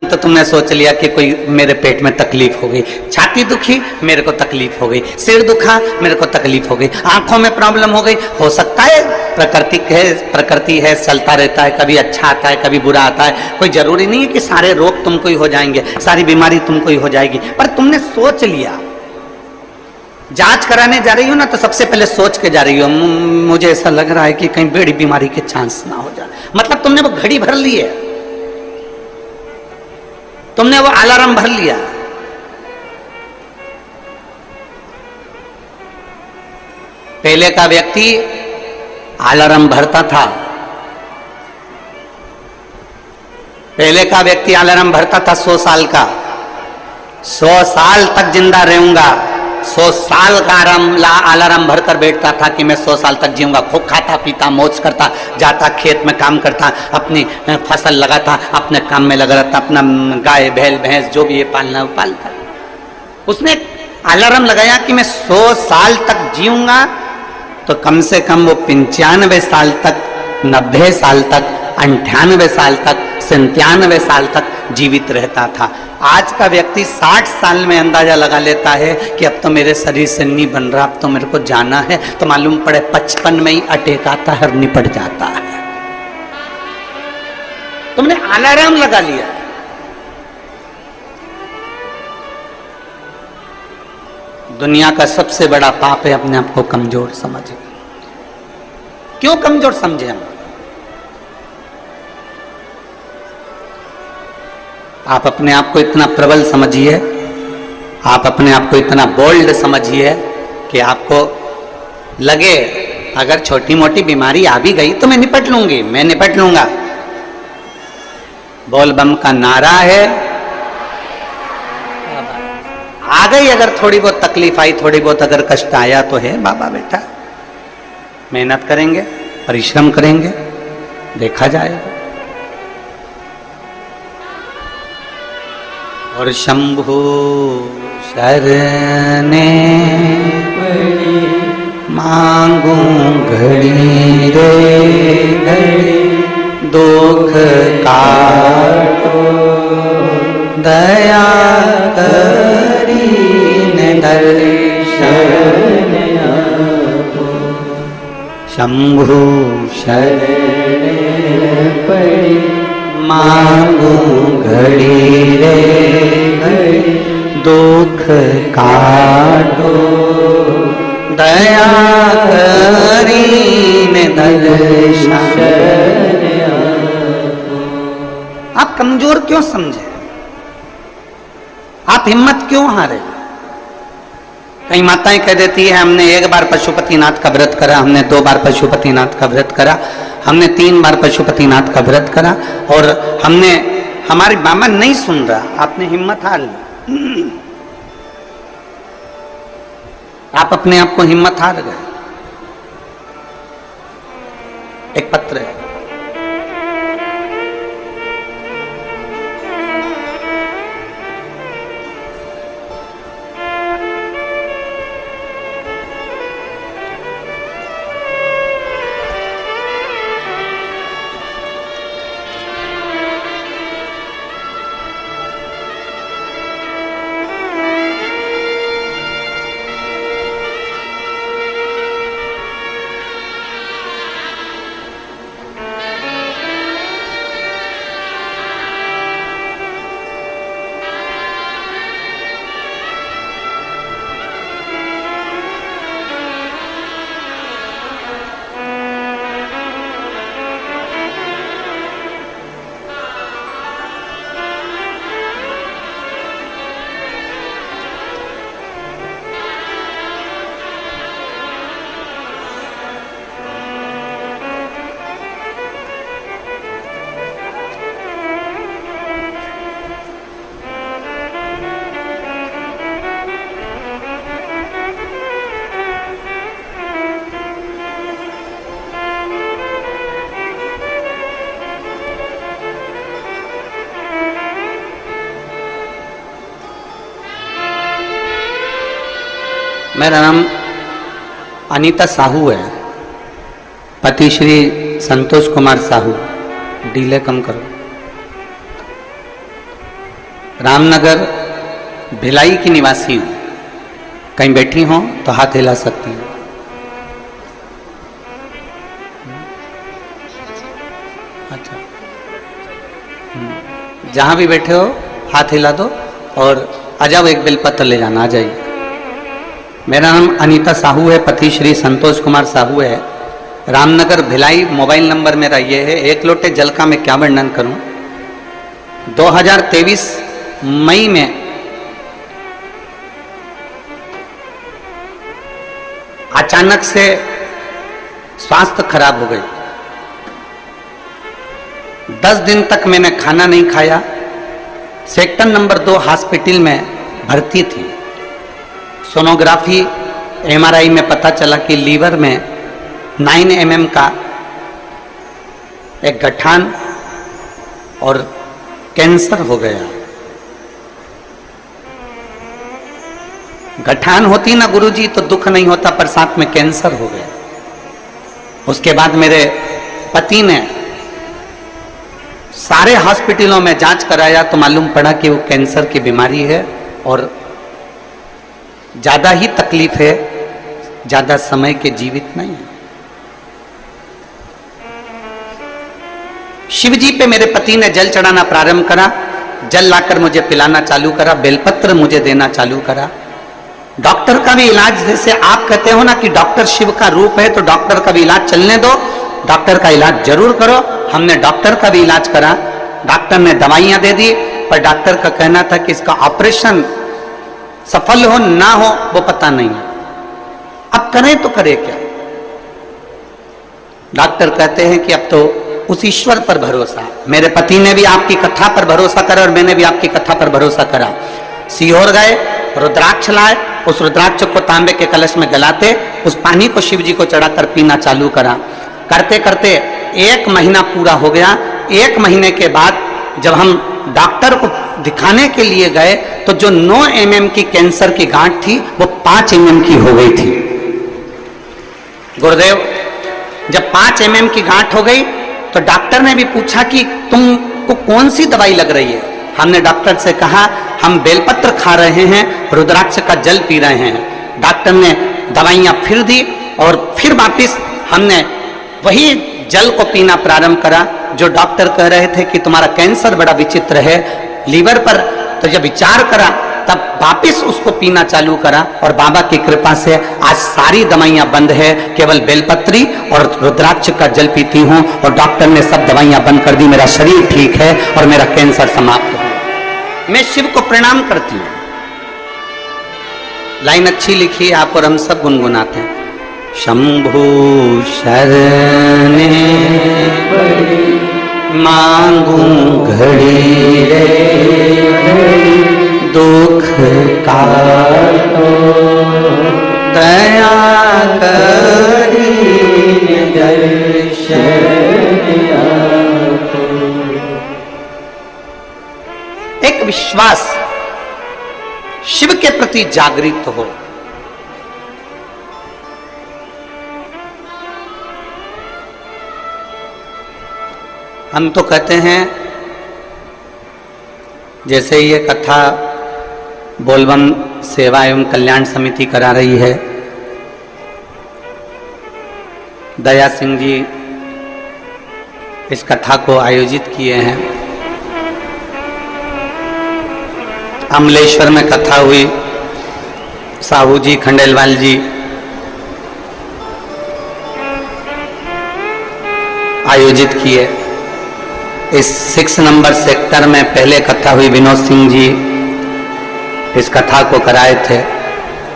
तो तुमने सोच लिया कि कोई मेरे पेट में तकलीफ हो गई, छाती दुखी मेरे को तकलीफ हो गई, सिर दुखा मेरे को तकलीफ हो गई, आंखों में प्रॉब्लम हो गई। हो सकता है प्रकृति है, चलता रहता है, कभी अच्छा आता है कभी बुरा आता है। कोई जरूरी नहीं है कि सारे रोग तुमको ही हो जाएंगे, सारी बीमारी तुमको ही हो जाएगी। पर तुमने सोच लिया, जांच कराने जा रही हो ना तो सबसे पहले सोच के जा रही हो, मुझे ऐसा लग रहा है कि कहीं बड़ी बीमारी के चांस ना हो जाए। मतलब तुमने वो घड़ी भर ली है, तुमने वो अलार्म भर लिया। पहले का व्यक्ति अलार्म भरता था, पहले का व्यक्ति अलार्म भरता था 100 साल का, 100 साल तक जिंदा रहूंगा, 100 साल का अलार्म भरकर बैठता था कि मैं 100 साल तक जीऊंगा। खूब खाता पीता मौज करता, जाता खेत में काम करता, अपनी फसल लगाता, अपने काम में लगा रहता, अपना गाय बैल भैंस जो भी ये पालना वो पालता। उसने अलार्म लगाया कि मैं 100 साल तक जीऊंगा, तो कम से कम वो 95 साल तक, 90 साल तक, 98 साल तक, 97 साल तक जीवित रहता था। आज का व्यक्ति 60 साल में अंदाजा लगा लेता है कि अब तो मेरे शरीर से नहीं बन रहा, अब तो मेरे को जाना है, तो मालूम पड़े 55 में ही अटैक आता है और निपट जाता है। तुमने अलार्म लगा लिया। दुनिया का सबसे बड़ा पाप है अपने आप को कमजोर समझे। क्यों कमजोर समझे हम? आप अपने आप को इतना प्रबल समझिए, आप अपने आप को इतना बोल्ड समझिए कि आपको लगे अगर छोटी मोटी बीमारी आ भी गई तो मैं निपट लूंगी, मैं निपट लूंगा। बोल बम का नारा है, आ गई अगर थोड़ी बहुत तकलीफ आई, थोड़ी बहुत अगर कष्ट आया तो है बाबा बेटा, मेहनत करेंगे, परिश्रम करेंगे, देखा जाएगा। और शंभु शरणे पड़ी मांगू घड़ी रे घड़ी, दुख काटो दया करी ने दर्शन आपो। शंभु शरणे पड़ी मांगू घड़ी रे घड़ी, दुख काटो दया करीने दर्शन आपो। आप कमजोर क्यों समझे? आप हिम्मत क्यों हारे? कई माताएं कह देती है हमने 1 बार पशुपतिनाथ का व्रत करा, हमने 2 बार पशुपतिनाथ का व्रत करा, हमने 3 बार पशुपतिनाथ का व्रत करा और हमने, हमारी मामा नहीं सुन रहा। आपने हिम्मत हार ली, आप अपने आप को हिम्मत हार गए। एक पत्र है, मेरा नाम अनीता साहू है, पति श्री संतोष कुमार साहू। डीले कम करो। रामनगर भिलाई की निवासी हूँ। कहीं बैठी हो तो हाथ हिला सकती हूँ। अच्छा, जहाँ भी बैठे हो हाथ हिला दो और आ जाओ, एक बेलपत्र ले जाना, आ जाइए। मेरा नाम अनीता साहू है, पति श्री संतोष कुमार साहू है, रामनगर भिलाई। मोबाइल नंबर मेरा ये है। एक लोटे जल का मैं क्या वर्णन करूं। 2023 मई में अचानक से स्वास्थ्य खराब हो गई। 10 दिन तक मैंने खाना नहीं खाया। सेक्टर नंबर 2 हॉस्पिटल में भर्ती थी। सोनोग्राफी MRI में पता चला कि लीवर में 9 mm का एक गठान और कैंसर हो गया। गठान होती ना गुरुजी तो दुख नहीं होता, पर साथ में कैंसर हो गया। उसके बाद मेरे पति ने सारे हॉस्पिटलों में जांच कराया तो मालूम पड़ा कि वो कैंसर की बीमारी है और ज्यादा ही तकलीफ है, ज्यादा समय के जीवित नहीं है। शिव जी पे मेरे पति ने जल चढ़ाना प्रारंभ करा। जल लाकर मुझे पिलाना चालू करा, बेलपत्र मुझे देना चालू करा। डॉक्टर का भी इलाज, जैसे आप कहते हो ना कि डॉक्टर शिव का रूप है, तो डॉक्टर का भी इलाज चलने दो, डॉक्टर का इलाज जरूर करो। हमने डॉक्टर का भी इलाज करा। डॉक्टर ने दवाइयां दे दी, पर डॉक्टर का कहना था कि इसका ऑपरेशन सफल हो ना हो वो पता नहीं है। अब करें तो करें क्या। डॉक्टर कहते हैं कि अब तो उस ईश्वर पर भरोसा। मेरे पति ने भी आपकी कथा पर भरोसा करा और मैंने भी आपकी कथा पर भरोसा करा। सीहोर गए, रुद्राक्ष लाए, उस रुद्राक्ष को तांबे के कलश में गलाते, उस पानी को शिव जी को चढ़ाकर पीना चालू करा। करते करते 1 महीना पूरा हो गया। 1 महीने के बाद जब हम डॉक्टर को दिखाने के लिए गए तो जो 9 mm की कैंसर की गांठ थी वो 5 mm की हो गई थी। गुरुदेव, जब 5 mm की गांठ हो गई तो डॉक्टर ने भी पूछा कि तुमको कौन सी दवाई लग रही है। हमने डॉक्टर से कहा हम बेलपत्र खा रहे हैं, रुद्राक्ष का जल पी रहे हैं। डॉक्टर ने दवाइयां फिर दी और फिर वापिस हमने वही जल को पीना प्रारंभ करा। जो डॉक्टर कह रहे थे कि तुम्हारा कैंसर बड़ा विचित्र है लीवर पर, तो जब विचार करा तब वापिस उसको पीना चालू करा और बाबा की कृपा से आज सारी दवाइयां बंद है। केवल बेलपत्री और रुद्राक्ष का जल पीती हूं और डॉक्टर ने सब दवाइयां बंद कर दी। मेरा शरीर ठीक है और मेरा कैंसर समाप्त हो। मैं शिव को प्रणाम करती हूं। लाइन अच्छी लिखी है आप और हम सब गुनगुनाते हैं। शंभु शरणे मांगू घड़ी रे, दुख काटो दया करी दर्शन आपो। एक विश्वास शिव के प्रति जागृत हो। हम तो कहते हैं जैसे ये कथा बोलबम सेवा एवं कल्याण समिति करा रही है, दया सिंह जी इस कथा को आयोजित किए हैं। अमलेश्वर में कथा हुई, साहू जी खंडेलवाल जी आयोजित किए। इस 6 नंबर सेक्टर में पहले कथा हुई, विनोद सिंह जी इस कथा को कराए थे।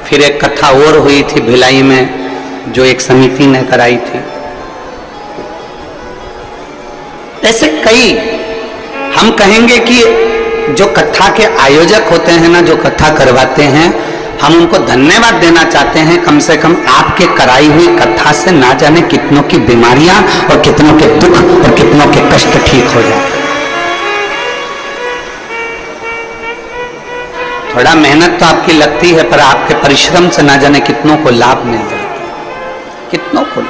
फिर एक कथा और हुई थी भिलाई में जो एक समिति ने कराई थी। ऐसे कई हम कहेंगे कि जो कथा के आयोजक होते हैं ना, जो कथा करवाते हैं, हम उनको धन्यवाद देना चाहते हैं। कम से कम आपके कराई हुई कथा से ना जाने कितनों की बीमारियां और कितनों के दुख और कितनों के कष्ट ठीक हो जाते। थोड़ा मेहनत तो आपकी लगती है, पर आपके परिश्रम से ना जाने कितनों को लाभ मिल जाता है, कितनों को।